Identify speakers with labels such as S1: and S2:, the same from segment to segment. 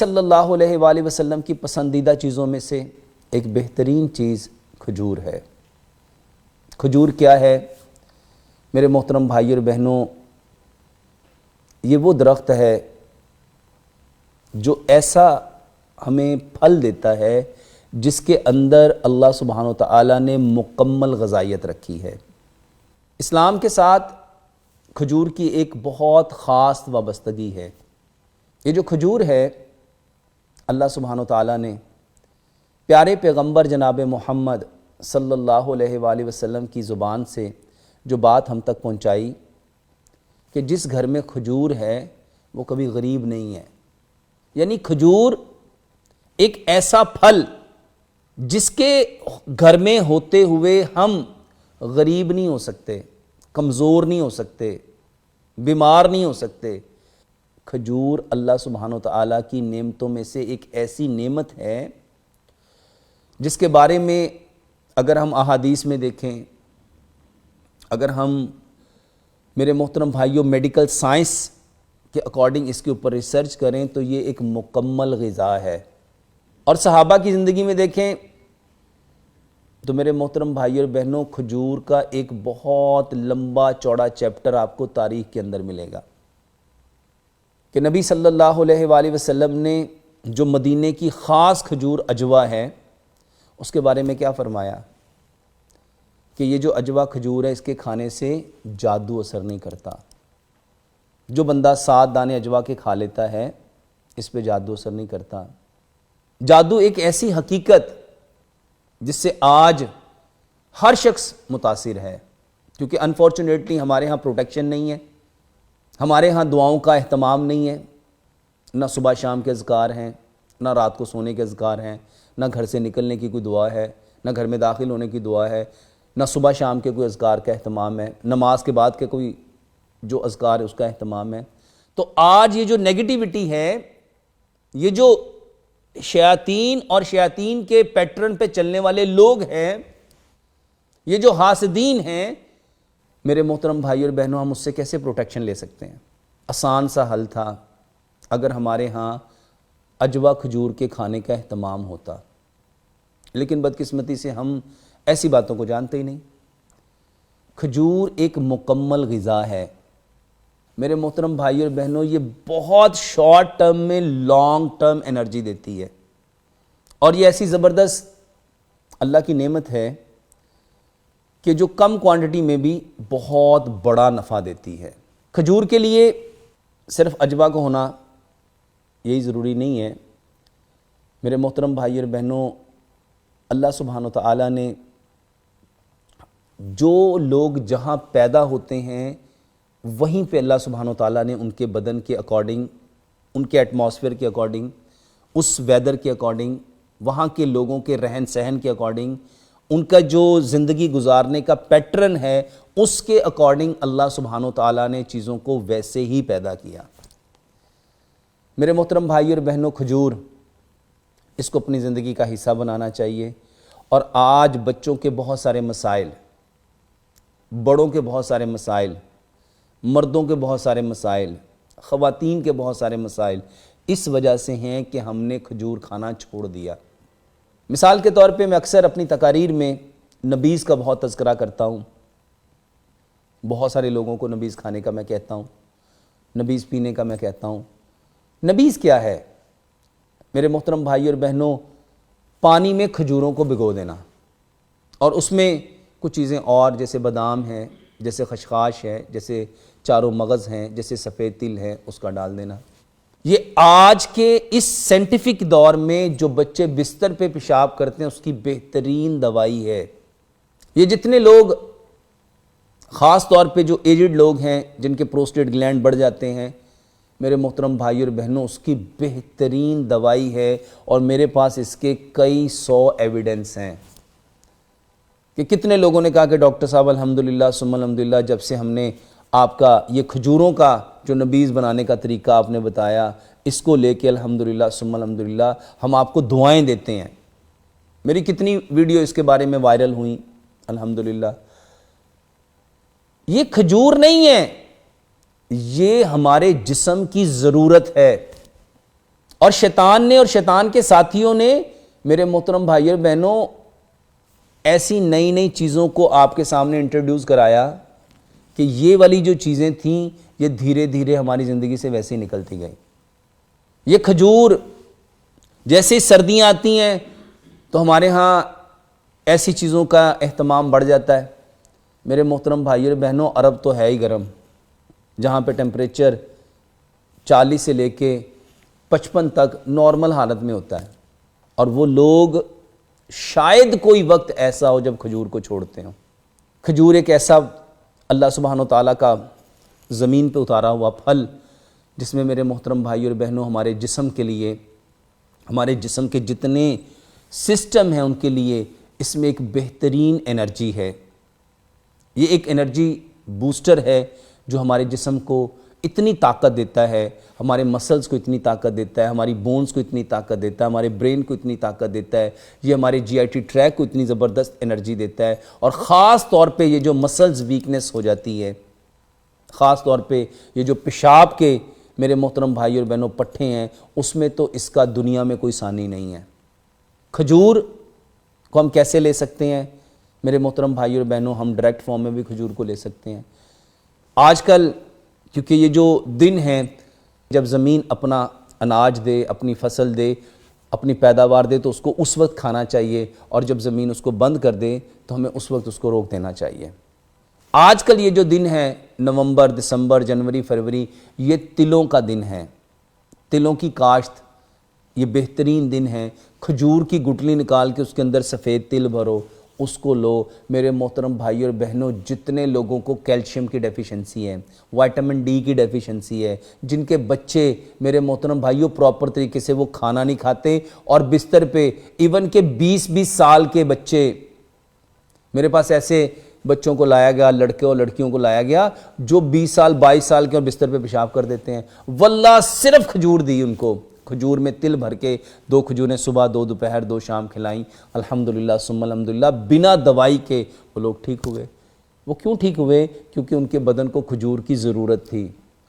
S1: صلی اللہ علیہ وآلہ وسلم کی پسندیدہ چیزوں میں سے ایک بہترین چیز کھجور ہے۔ کھجور کیا ہے میرے محترم بھائی اور بہنوں؟ یہ وہ درخت ہے جو ایسا ہمیں پھل دیتا ہے جس کے اندر اللہ سبحانہ و تعالیٰ نے مکمل غذائیت رکھی ہے۔ اسلام کے ساتھ کھجور کی ایک بہت خاص وابستگی ہے۔ یہ جو کھجور ہے، اللہ سبحانہ و تعالیٰ نے پیارے پیغمبر جناب محمد صلی اللہ علیہ وآلہ وسلم کی زبان سے جو بات ہم تک پہنچائی کہ جس گھر میں کھجور ہے وہ کبھی غریب نہیں ہے۔ یعنی کھجور ایک ایسا پھل جس کے گھر میں ہوتے ہوئے ہم غریب نہیں ہو سکتے، کمزور نہیں ہو سکتے، بیمار نہیں ہو سکتے۔ کھجور اللہ سبحانہ وتعالیٰ کی نعمتوں میں سے ایک ایسی نعمت ہے جس کے بارے میں اگر ہم احادیث میں دیکھیں، اگر ہم میرے محترم بھائیوں میڈیکل سائنس کے اکارڈنگ اس کے اوپر ریسرچ کریں تو یہ ایک مکمل غذا ہے۔ اور صحابہ کی زندگی میں دیکھیں تو میرے محترم بھائی اور بہنوں، کھجور کا ایک بہت لمبا چوڑا چیپٹر آپ کو تاریخ کے اندر ملے گا کہ نبی صلی اللہ علیہ وآلہ وسلم نے جو مدینے کی خاص کھجور اجوا ہے اس کے بارے میں کیا فرمایا کہ یہ جو اجوا کھجور ہے اس کے کھانے سے جادو اثر نہیں کرتا۔ جو بندہ 7 دانے اجوا کے کھا لیتا ہے اس پہ جادو اثر نہیں کرتا۔ جادو ایک ایسی حقیقت جس سے آج ہر شخص متاثر ہے، کیونکہ انفارچونیٹلی ہمارے ہاں پروٹیکشن نہیں ہے، ہمارے ہاں دعاؤں کا اہتمام نہیں ہے، نہ صبح شام کے اذکار ہیں، نہ رات کو سونے کے اذکار ہیں، نہ گھر سے نکلنے کی کوئی دعا ہے، نہ گھر میں داخل ہونے کی دعا ہے، نہ صبح شام کے کوئی اذکار کا اہتمام ہے، نماز کے بعد کے کوئی جو اذکار ہے اس کا اہتمام ہے۔ تو آج یہ جو نیگیٹیوٹی ہے، یہ جو شیاطین اور شیاطین کے پیٹرن پہ چلنے والے لوگ ہیں، یہ جو حاسدین ہیں، میرے محترم بھائی اور بہنوں، ہم اس سے کیسے پروٹیکشن لے سکتے ہیں؟ آسان سا حل تھا اگر ہمارے ہاں اجوا کھجور کے کھانے کا اہتمام ہوتا، لیکن بدقسمتی سے ہم ایسی باتوں کو جانتے ہی نہیں۔ کھجور ایک مکمل غذا ہے میرے محترم بھائی اور بہنوں، یہ بہت شارٹ ٹرم میں لانگ ٹرم انرجی دیتی ہے، اور یہ ایسی زبردست اللہ کی نعمت ہے کہ جو کم کوانٹٹی میں بھی بہت بڑا نفع دیتی ہے۔ کھجور کے لیے صرف اجوا کو ہونا یہی ضروری نہیں ہے میرے محترم بھائی اور بہنوں، اللہ سبحانہ و تعالیٰ نے جو لوگ جہاں پیدا ہوتے ہیں وہیں پہ اللہ سبحانہ و تعالیٰ نے ان کے بدن کے اکارڈنگ، ان کے ایٹماسفیئر کے اکارڈنگ، اس ویدر کے اکارڈنگ، وہاں کے لوگوں کے رہن سہن کے اکارڈنگ، ان کا جو زندگی گزارنے کا پیٹرن ہے اس کے اکارڈنگ اللہ سبحانہ و تعالیٰ نے چیزوں کو ویسے ہی پیدا کیا۔ میرے محترم بھائی اور بہنوں، کھجور اس کو اپنی زندگی کا حصہ بنانا چاہیے۔ اور آج بچوں کے بہت سارے مسائل، بڑوں کے بہت سارے مسائل، مردوں کے بہت سارے مسائل، خواتین کے بہت سارے مسائل اس وجہ سے ہیں کہ ہم نے کھجور کھانا چھوڑ دیا۔ مثال کے طور پہ میں اکثر اپنی تقاریر میں نبیذ کا بہت تذکرہ کرتا ہوں، بہت سارے لوگوں کو نبیذ کھانے کا میں کہتا ہوں، نبیذ پینے کا میں کہتا ہوں۔ نبیذ کیا ہے میرے محترم بھائی اور بہنوں؟ پانی میں کھجوروں کو بھگو دینا اور اس میں کچھ چیزیں اور جیسے بادام ہیں، جیسے خشخاش ہے، جیسے چاروں مغز ہیں، جیسے سفید تل ہے، اس کا ڈال دینا۔ یہ آج کے اس سائنٹیفک دور میں جو بچے بستر پہ پیشاب کرتے ہیں اس کی بہترین دوائی ہے۔ یہ جتنے لوگ، خاص طور پہ جو ایجڈ لوگ ہیں جن کے پروسٹیٹ گلینڈ بڑھ جاتے ہیں، میرے محترم بھائی اور بہنوں، اس کی بہترین دوائی ہے، اور میرے پاس اس کے کئی 100 ایویڈنس ہیں کہ کتنے لوگوں نے کہا کہ ڈاکٹر صاحب الحمدللہ ثم الحمدللہ، جب سے ہم نے آپ کا یہ کھجوروں کا جو نبیذ بنانے کا طریقہ آپ نے بتایا، اس کو لے کے الحمدللہ ثم الحمدللہ ہم آپ کو دعائیں دیتے ہیں۔ میری کتنی ویڈیو اس کے بارے میں وائرل ہوئیں الحمدللہ۔ یہ کھجور نہیں ہے، یہ ہمارے جسم کی ضرورت ہے، اور شیطان نے اور شیطان کے ساتھیوں نے میرے محترم بھائی اور بہنوں ایسی نئی نئی چیزوں کو آپ کے سامنے انٹروڈیوس کرایا کہ یہ والی جو چیزیں تھیں یہ دھیرے دھیرے ہماری زندگی سے ویسے ہی نکلتی گئیں۔ یہ کھجور، جیسے سردیاں آتی ہیں تو ہمارے ہاں ایسی چیزوں کا اہتمام بڑھ جاتا ہے۔ میرے محترم بھائی اور بہنوں، عرب تو ہے ہی گرم، جہاں پہ ٹیمپریچر 40 سے لے کے 55 تک نارمل حالت میں ہوتا ہے، اور وہ لوگ شاید کوئی وقت ایسا ہو جب کھجور کو چھوڑتے ہوں۔ کھجور ایک ایسا اللہ سبحانہ و تعالیٰ کا زمین پہ اتارا ہوا پھل جس میں میرے محترم بھائی اور بہنوں ہمارے جسم کے لیے، ہمارے جسم کے جتنے سسٹم ہیں ان کے لیے اس میں ایک بہترین انرجی ہے۔ یہ ایک انرجی بوسٹر ہے جو ہمارے جسم کو اتنی طاقت دیتا ہے، ہمارے مسلز کو اتنی طاقت دیتا ہے، ہماری بونز کو اتنی طاقت دیتا ہے، ہمارے برین کو اتنی طاقت دیتا ہے، یہ ہمارے جی آئی ٹی ٹریک کو اتنی زبردست انرجی دیتا ہے۔ اور خاص طور پہ یہ جو مسلز ویکنس ہو جاتی ہے، خاص طور پہ یہ جو پیشاب کے میرے محترم بھائی اور بہنوں پٹھے ہیں، اس میں تو اس کا دنیا میں کوئی ثانی نہیں ہے۔ کھجور کو ہم کیسے لے سکتے ہیں میرے محترم بھائی اور بہنوں؟ ہم ڈائریکٹ فارم میں بھی کھجور کو لے سکتے ہیں۔ آج کل کیونکہ یہ جو دن ہیں جب زمین اپنا اناج دے، اپنی فصل دے، اپنی پیداوار دے، تو اس کو اس وقت کھانا چاہیے، اور جب زمین اس کو بند کر دے تو ہمیں اس وقت اس کو روک دینا چاہیے۔ آج کل یہ جو دن ہے نومبر، دسمبر، جنوری، فروری، یہ تلوں کا دن ہے، تلوں کی کاشت، یہ بہترین دن ہے۔ کھجور کی گٹلی نکال کے اس کے اندر سفید تل بھرو، اس کو لو۔ میرے محترم بھائی اور بہنوں، جتنے لوگوں کو کیلشیم کی ڈیفیشنسی ہے، وائٹامن ڈی کی ڈیفیشنسی ہے، جن کے بچے میرے محترم بھائیوں پراپر طریقے سے وہ کھانا نہیں کھاتے اور بستر پہ، ایون کہ 20 سال کے بچے، میرے پاس ایسے بچوں کو لایا گیا، لڑکے اور لڑکیوں کو لایا گیا جو 20 سال 22 سال کے اور بستر پہ پیشاب کر دیتے ہیں۔ واللہ صرف کھجور دی ان کو، کھجور میں تل بھر کے 2 کھجوریں صبح، 2 دوپہر، 2 شام کھلائیں، الحمدللہ ثم الحمدللہ، بنا دوائی کے وہ لوگ ٹھیک ہوئے۔ وہ کیوں ٹھیک ہوئے؟ کیونکہ ان کے بدن کو کھجور کی ضرورت تھی۔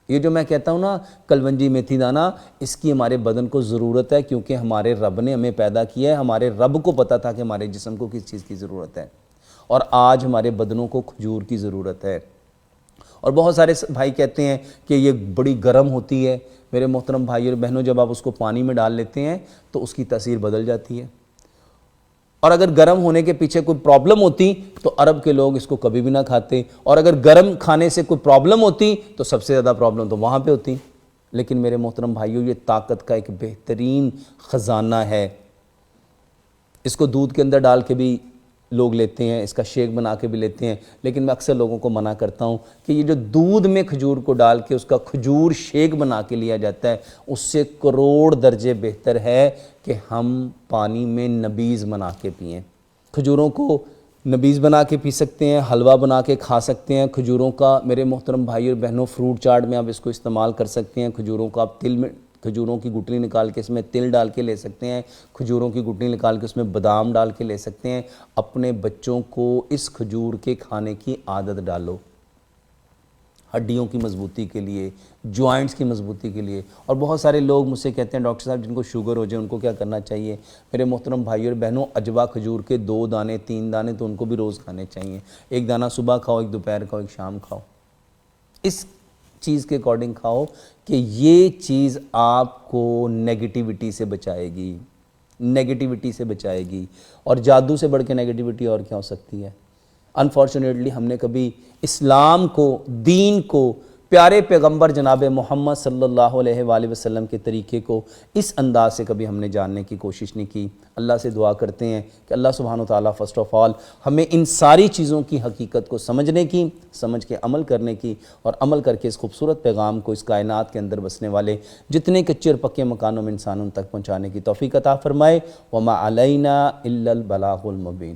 S1: یہ جو میں کہتا ہوں نا کلونجی میتھی دانہ، اس کی ہمارے بدن کو ضرورت ہے، کیونکہ ہمارے رب نے ہمیں پیدا کیا ہے، ہمارے رب کو پتہ تھا کہ ہمارے جسم کو کس چیز کی ضرورت ہے، اور آج ہمارے بدنوں کو کھجور کی ضرورت ہے۔ اور بہت سارے بھائی کہتے ہیں کہ یہ بڑی گرم ہوتی ہے۔ میرے محترم بھائی اور بہنوں، جب آپ اس کو پانی میں ڈال لیتے ہیں تو اس کی تاثیر بدل جاتی ہے، اور اگر گرم ہونے کے پیچھے کوئی پرابلم ہوتی تو عرب کے لوگ اس کو کبھی بھی نہ کھاتے، اور اگر گرم کھانے سے کوئی پرابلم ہوتی تو سب سے زیادہ پرابلم تو وہاں پہ ہوتی۔ لیکن میرے محترم بھائیوں، یہ طاقت کا ایک بہترین خزانہ ہے۔ اس کو دودھ کے اندر ڈال کے بھی لوگ لیتے ہیں، اس کا شیک بنا کے بھی لیتے ہیں، لیکن میں اکثر لوگوں کو منع کرتا ہوں کہ یہ جو دودھ میں کھجور کو ڈال کے اس کا کھجور شیک بنا کے لیا جاتا ہے، اس سے کروڑ درجے بہتر ہے کہ ہم پانی میں نبیذ بنا کے پئیں۔ کھجوروں کو نبیذ بنا کے پی سکتے ہیں، حلوہ بنا کے کھا سکتے ہیں۔ کھجوروں کا میرے محترم بھائی اور بہنوں فروٹ چاٹ میں آپ اس کو استعمال کر سکتے ہیں۔ کھجوروں کو آپ تل میں، کھجوروں کی گٹلی نکال کے اس میں تل ڈال کے لے سکتے ہیں، کھجوروں کی گٹلی نکال کے اس میں بادام ڈال کے لے سکتے ہیں۔ اپنے بچوں کو اس کھجور کے کھانے کی عادت ڈالو، ہڈیوں کی مضبوطی کے لیے، جوائنٹس کی مضبوطی کے لیے۔ اور بہت سارے لوگ مجھ سے کہتے ہیں ڈاکٹر صاحب جن کو شوگر ہو جائے ان کو کیا کرنا چاہیے؟ میرے محترم بھائی اور بہنوں، اجوا کھجور کے 2 دانے 3 دانے تو ان کو بھی روز کھانے چاہیے۔ 1 دانہ صبح کھاؤ، 1 دوپہر کھاؤ، 1 شام کھاؤ۔ اس چیز کے اکارڈنگ کھاؤ کہ یہ چیز آپ کو نیگیٹیوٹی سے بچائے گی، نیگیٹیوٹی سے بچائے گی، اور جادو سے بڑھ کے نیگیٹیوٹی اور کیا ہو سکتی ہے؟ انفارچونیٹلی ہم نے کبھی اسلام کو، دین کو، پیارے پیغمبر جناب محمد صلی اللہ علیہ وآلہ وسلم کے طریقے کو اس انداز سے کبھی ہم نے جاننے کی کوشش نہیں کی۔ اللہ سے دعا کرتے ہیں کہ اللہ سبحانہ وتعالیٰ فرسٹ آف آل ہمیں ان ساری چیزوں کی حقیقت کو سمجھنے کی، سمجھ کے عمل کرنے کی، اور عمل کر کے اس خوبصورت پیغام کو اس کائنات کے اندر بسنے والے جتنے کچے اور پکے مکانوں میں انسانوں تک پہنچانے کی توفیق عطا فرمائے۔ وما علینا الا البلاغ المبین۔